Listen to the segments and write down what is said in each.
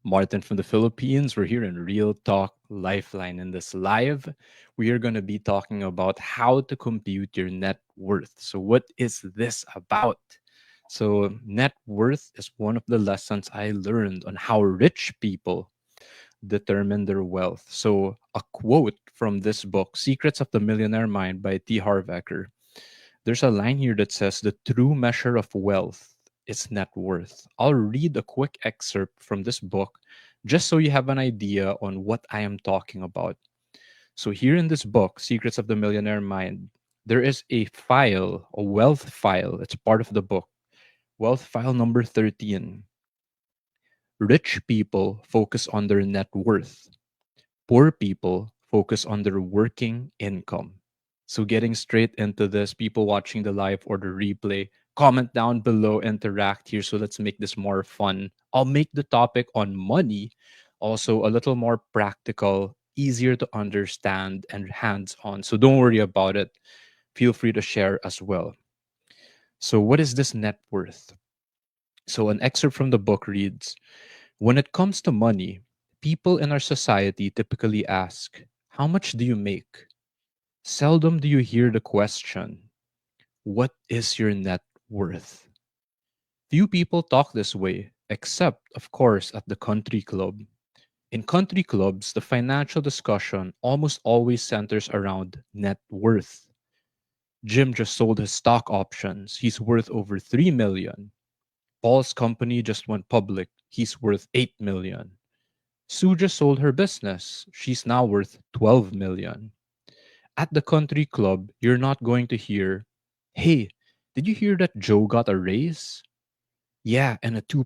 Martin from the Philippines. We're here in Real Talk Lifeline. In this live, we are going to be talking about how to compute your net worth. So, what is this about? So, net worth is one of the lessons I learned on how rich people determine their wealth. So, a quote from this book, Secrets of the Millionaire Mind by Harv Eker. There's a line here that says the true measure of wealth is net worth. I'll read a quick excerpt from this book just so you have an idea on what I am talking about. So, here in this book, Secrets of the Millionaire Mind, there is a file, a wealth file. It's part of the book. Wealth file number 13. Rich people focus on their net worth. Poor people focus on their working income. So, getting straight into this, people watching the live or the replay, comment down below, interact here. So, let's make this more fun. I'll make the topic on money also a little more practical, easier to understand, and hands on. So, don't worry about it. Feel free to share as well. So, what is this net worth? So, an excerpt from the book reads: when it comes to money, people in our society typically ask, how much do you make? Seldom do you hear the question, what is your net worth? Few people talk this way, except, of course, at the country club. In country clubs, the financial discussion almost always centers around net worth. Jim just sold his stock options. He's worth over 3 million. Paul's company just went public. He's worth 8 million. Sue just sold her business. She's now worth 12 million. At the country club, you're not going to hear, hey, did you hear that Joe got a raise? Yeah, and a 2%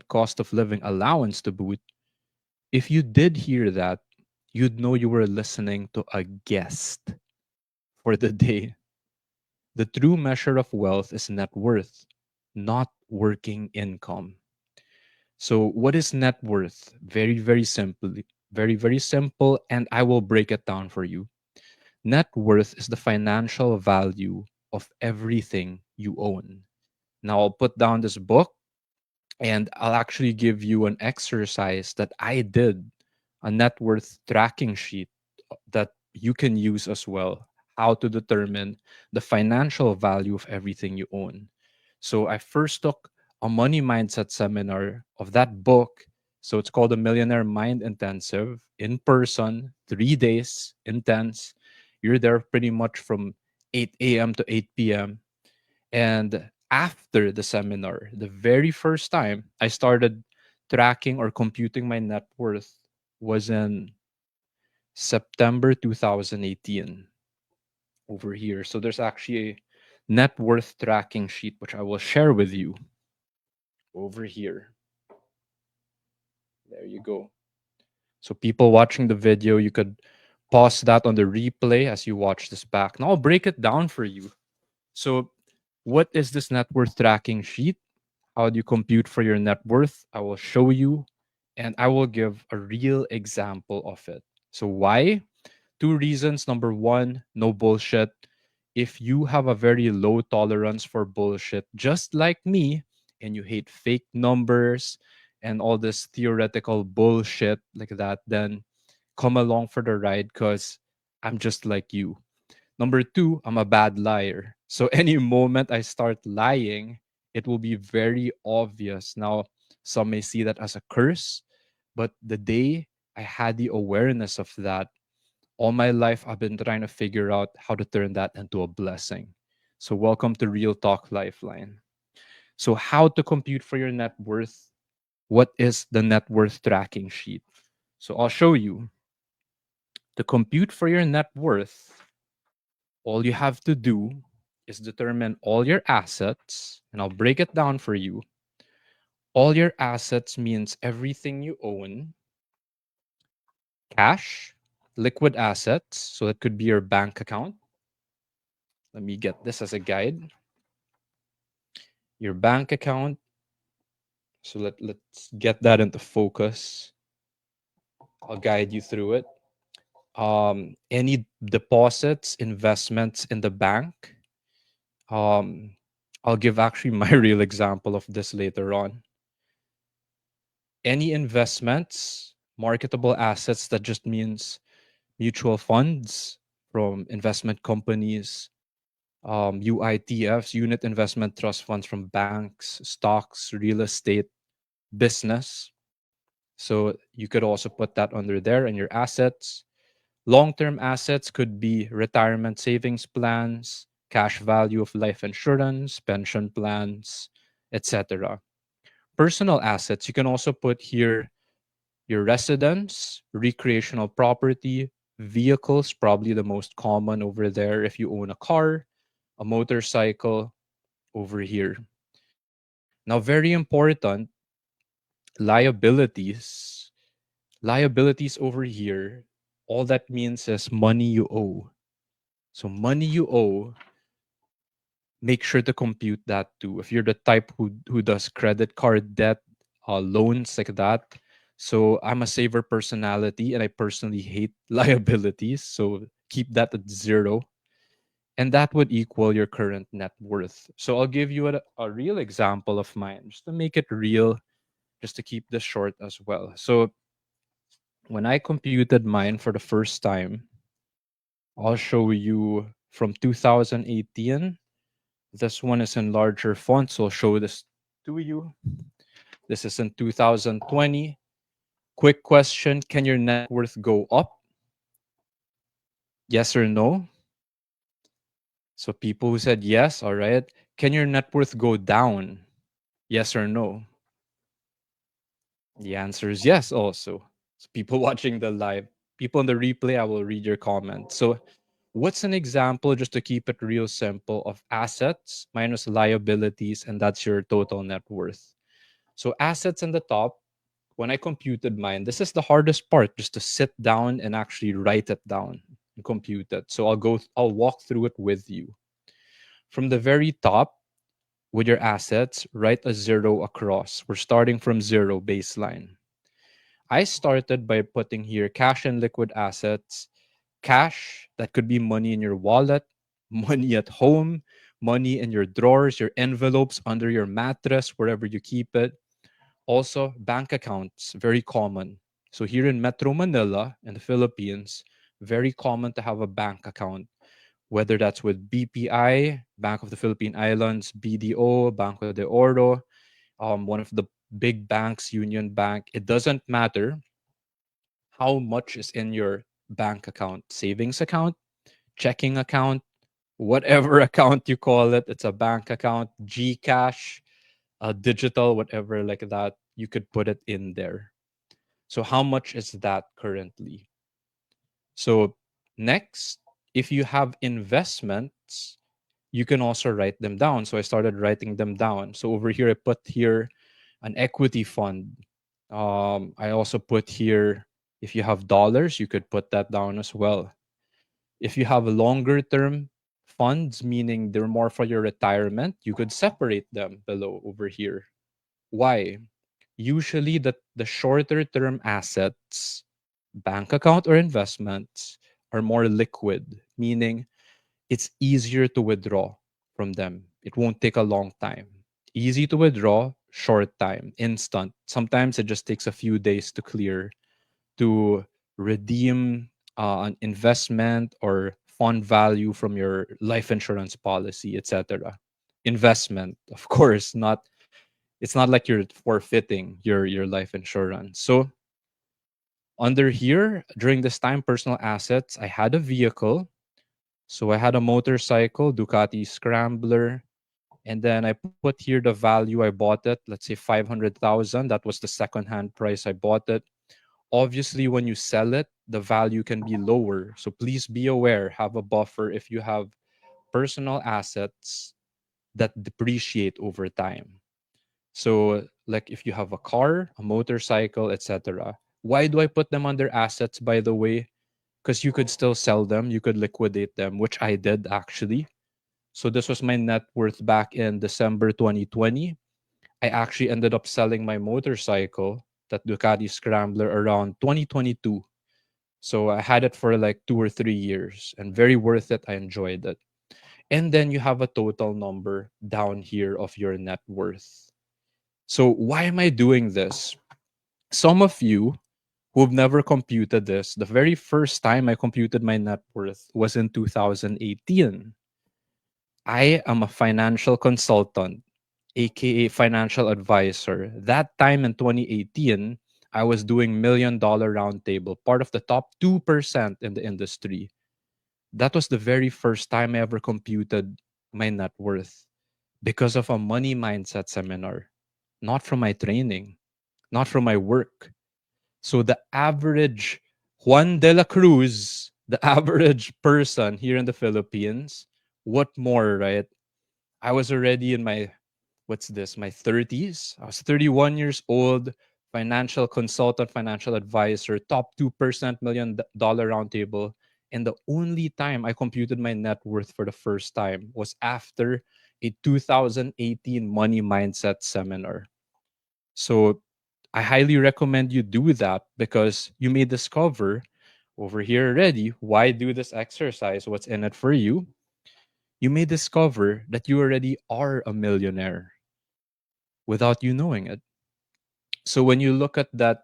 cost of living allowance to boot. If you did hear that, you'd know you were listening to a guest for the day. The true measure of wealth is net worth, not working income. So, what is net worth? Very simply, very simple, and I will break it down for you. Net worth is the financial value of everything you own. Now, I'll put down this book and I'll actually give you an exercise that I did, a net worth tracking sheet that you can use as well, how to determine the financial value of everything you own. So I first took a money mindset seminar of that book. So it's called the Millionaire Mind Intensive, in person, 3 days, intense. You're there pretty much from 8 a.m. to 8 p.m. And after the seminar, the very first time I started tracking or computing my net worth was in September 2018 over here. So there's actually a net worth tracking sheet which I will share with you over here. There you go. So people watching the video, you could pause that on the replay as you watch this back. Now I'll break it down for you. So what is this net worth tracking sheet? How do you compute for your net worth? I will show you and I will give a real example of it. So why? Two reasons. Number one, no bullshit. If you have a very low tolerance for bullshit, just like me, and you hate fake numbers and all this theoretical bullshit like that, then come along for the ride because I'm just like you. Number two, I'm a bad liar. So any moment I start lying, it will be very obvious. Now, some may see that as a curse, but the day I had the awareness of that, all my life I've been trying to figure out how to turn that into a blessing. So, welcome to Real Talk Lifeline. So, how to compute for your net worth? What is the net worth tracking sheet? So, I'll show you. To compute for your net worth, all you have to do is determine all your assets, and I'll break it down for you. All your assets means everything you own, cash, liquid assets. So, that could be your bank account. Let me get this as a guide. Your bank account. So let's get that into focus. I'll guide you through it. Any deposits, investments in the bank. Um, I'll give actually my real example of this later on. Any investments, marketable assets, that just means mutual funds from investment companies, UITFs, unit investment trust funds from banks, stocks, real estate, business. So you could also put that under there in your assets. Long term assets could be retirement savings plans, cash value of life insurance, pension plans, etc. Personal assets, you can also put here your residence, recreational property, vehicles, probably the most common over there if you own a car, a motorcycle over here. Now, very important, liabilities. Liabilities over here, all that means is money you owe. So, money you owe, make sure to compute that too. If you're the type who does credit card debt, loans like that. So I'm a saver personality and I personally hate liabilities. So keep that at zero. And that would equal your current net worth. So I'll give you a real example of mine just to make it real, just to keep this short as well. So when I computed mine for the first time, I'll show you from 2018. This one is in larger font, so I'll show this to you. This is in 2020. Quick question: can your net worth go up? Yes or no? So, people who said yes, all right. Can your net worth go down? Yes or no? The answer is yes, also. So, people watching the live, people in the replay, I will read your comments. So, what's an example, just to keep it real simple, of assets minus liabilities, and that's your total net worth? So assets in the top, when I computed mine, this is the hardest part, just to sit down and actually write it down and compute it. So I'll walk through it with you. From the very top, with your assets, write a zero across. We're starting from zero baseline. I started by putting here cash and liquid assets. Cash, that could be money in your wallet, money at home, money in your drawers, your envelopes, under your mattress, wherever you keep it. Also, bank accounts, very common. So here in Metro Manila in the Philippines, very common to have a bank account, whether that's with BPI, Bank of the Philippine Islands, BDO, Banco de Oro, one of the big banks, Union Bank. It doesn't matter how much is in your bank account, savings account, checking account, whatever account you call it. It's a bank account, GCash, digital, whatever like that. You could put it in there. So how much is that currently? So next, if you have investments, you can also write them down. So I started writing them down. So over here, I put here an equity fund. I also put here, if you have dollars, you could put that down as well. If you have longer term funds, meaning they're more for your retirement, you could separate them below over here. Why? Usually the shorter term assets, bank account or investments, are more liquid, meaning it's easier to withdraw from them. It won't take a long time. Easy to withdraw, short time, instant. Sometimes it just takes a few days to clear, to redeem an investment or fund value from your life insurance policy, etc. Investment, of course, not, it's not like you're forfeiting your life insurance. So under here, during this time, personal assets, I had a vehicle. So I had a motorcycle, Ducati Scrambler, and then I put here the value I bought it. Let's say 500,000. That was the second-hand price I bought it. Obviously, when you sell it, the value can be lower. So please be aware, have a buffer if you have personal assets that depreciate over time. So, like if you have a car, a motorcycle, etc. Why do I put them under assets, by the way? Because you could still sell them, you could liquidate them, which I did actually. So, this was my net worth back in December 2020. I actually ended up selling my motorcycle, that Ducati Scrambler, around 2022. So, I had it for like 2 or 3 years and very worth it. I enjoyed it. And then you have a total number down here of your net worth. So, why am I doing this? Some of you who've never computed this, the very first time I computed my net worth was in 2018. I am a financial consultant, aka financial advisor. That time in 2018, I was doing $1 million roundtable, part of the top 2% in the industry. That was the very first time I ever computed my net worth because of a money mindset seminar, not from my training, not from my work. So the average Juan de la Cruz, the average person here in the Philippines, what more, right? I was already in my, what's this, my 30s. I was 31 years old, financial consultant, financial advisor, top 2% $1 million roundtable. And the only time I computed my net worth for the first time was after a 2018 money mindset seminar. So I highly recommend you do that because you may discover over here already why do this exercise, what's in it for you. You may discover that you already are a millionaire without you knowing it. So when you look at that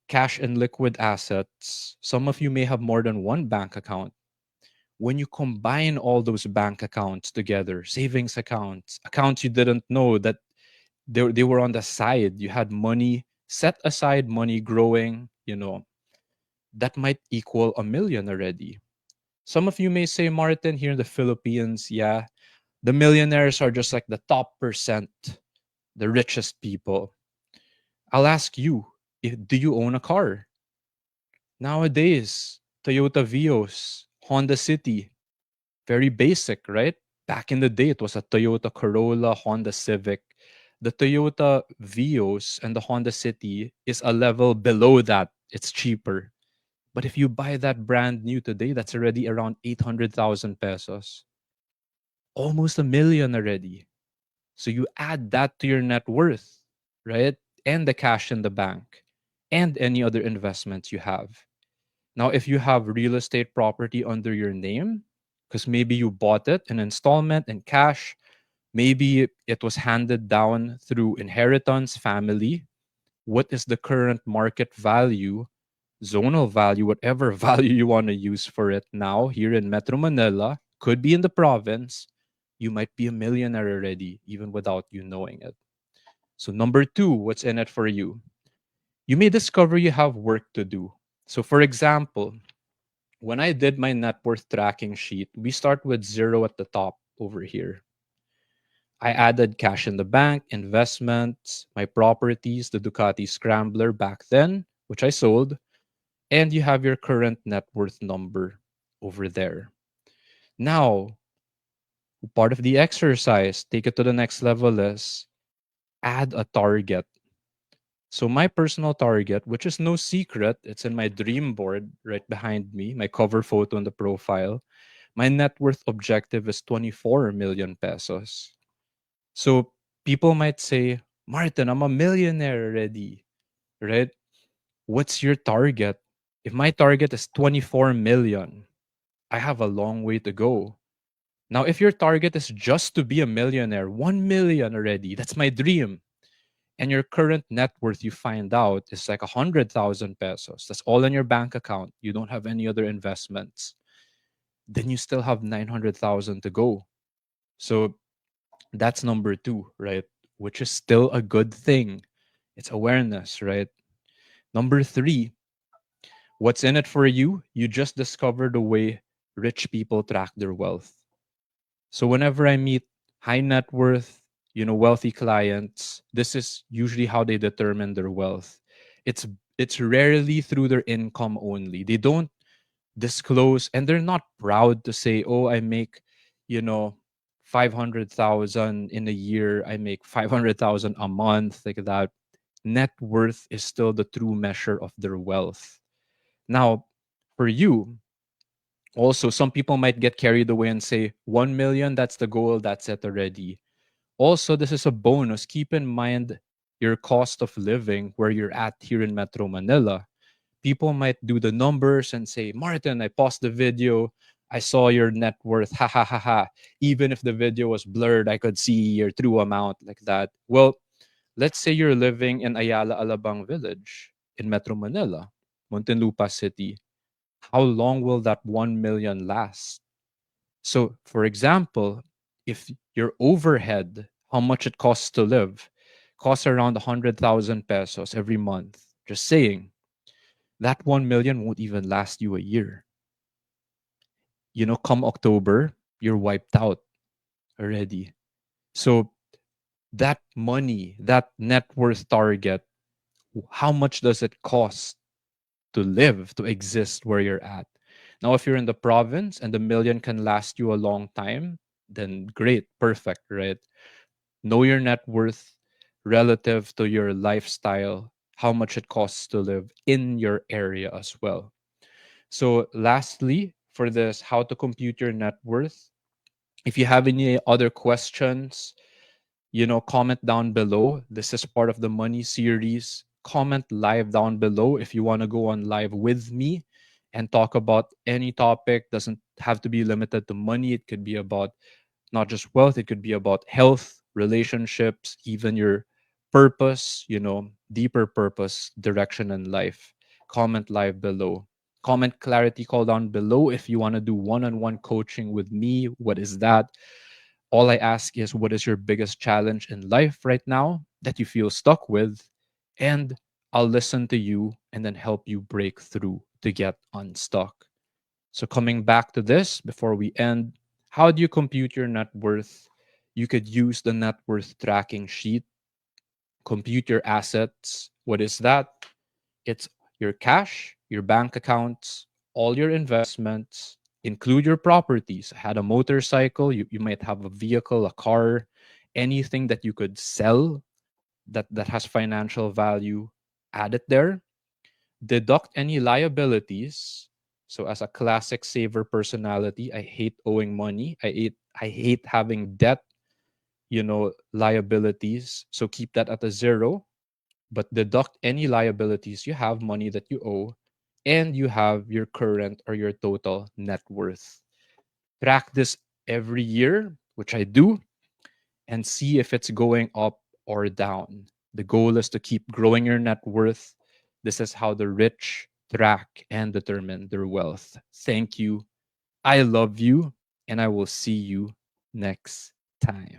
cash and liquid assets, some of you may have more than one bank account. When you combine all those bank accounts together, savings accounts, accounts you didn't know that they were on the side, you had money set aside, money growing, that might equal a million already. Some of you may say, Martin, here in the Philippines, yeah, the millionaires are just like the top percent, the richest people. I'll ask you, do you own a car? Nowadays, Toyota Vios, Honda City, very basic, right? Back in the day, it was a Toyota Corolla, Honda Civic. The Toyota Vios and the Honda City is a level below that. It's cheaper. But if you buy that brand new today, that's already around 800,000 pesos. Almost a million already. So you add that to your net worth, right? And the cash in the bank and any other investments you have. Now, if you have real estate property under your name, because maybe you bought it in installment and cash, maybe it was handed down through inheritance, family, what is the current market value, zonal value, whatever value you want to use for it now here in Metro Manila, could be in the province, you might be a millionaire already, even without you knowing it. So, number two, what's in it for you? You may discover you have work to do. So, for example, when I did my net worth tracking sheet, we start with zero at the top over here. I added cash in the bank, investments, my properties, the Ducati Scrambler back then, which I sold, and you have your current net worth number over there. Now, part of the exercise, take it to the next level is add a target. So my personal target, which is no secret, it's in my dream board right behind me, my cover photo in the profile. My net worth objective is 24 million pesos. So people might say, Martin, I'm a millionaire already, right? What's your target? If my target is 24 million, I have a long way to go. Now, if your target is just to be a millionaire, 1 million already, that's my dream. And your current net worth, you find out, is like 100,000 pesos. That's all in your bank account. You don't have any other investments. Then you still have 900,000 to go. So that's number two, right? Which is still a good thing. It's awareness, right? Number three, what's in it for you? You just discovered the way rich people track their wealth. So whenever I meet high net worth, wealthy clients, this is usually how they determine their wealth. It's it's rarely through their income only. They don't disclose and they're not proud to say, "Oh, I make, you know, 500,000 in a year. I make 500,000 a month," like that. Net worth is still the true measure of their wealth. Now, for you, also, some people might get carried away and say, 1 million, that's the goal, that's it already. Also, this is a bonus. Keep in mind your cost of living where you're at here in Metro Manila. People might do the numbers and say, Martin, I paused the video. I saw your net worth. Ha ha ha ha. Even if the video was blurred, I could see your true amount like that. Well, let's say you're living in Ayala Alabang village. in Metro Manila, Muntinlupa City, how long will that 1 million last? So, for example, if your overhead, how much it costs to live, costs around 100,000 pesos every month, just saying, that 1 million won't even last you a year. Come October, you're wiped out already. So, that money, that net worth target, how much does it cost to live, to exist where you're at? Now, if you're in the province and the million can last you a long time, then great, perfect, right? Know your net worth relative to your lifestyle, how much it costs to live in your area as well. So, lastly, for this, how to compute your net worth, if you have any other questions, comment down below. This is part of the money series. Comment live down below if you want to go on live with me and talk about any topic. Doesn't have to be limited to money. It could be about not just wealth, it could be about health, relationships, even your purpose, deeper purpose, direction in life. Comment live below. Comment clarity call down below if you want to do one on one coaching with me. What is that? All I ask is, what is your biggest challenge in life right now that you feel stuck with? And I'll listen to you and then help you break through to get unstuck. So, coming back to this before we end, how do you compute your net worth? You could use the net worth tracking sheet, compute your assets. What is that? It's your cash, your bank accounts, all your investments, include your properties. I had a motorcycle, you might have a vehicle, a car, anything that you could sell that has financial value, add it there. Deduct any liabilities. So as a classic saver personality, I hate owing money. I hate having debt, liabilities. So keep that at a zero, but deduct any liabilities you have, money that you owe, and you have your current or your total net worth. Track this every year, which I do, and see if it's going up or down. The goal is to keep growing your net worth. This is how the rich track and determine their wealth. Thank you. I love you, and I will see you next time.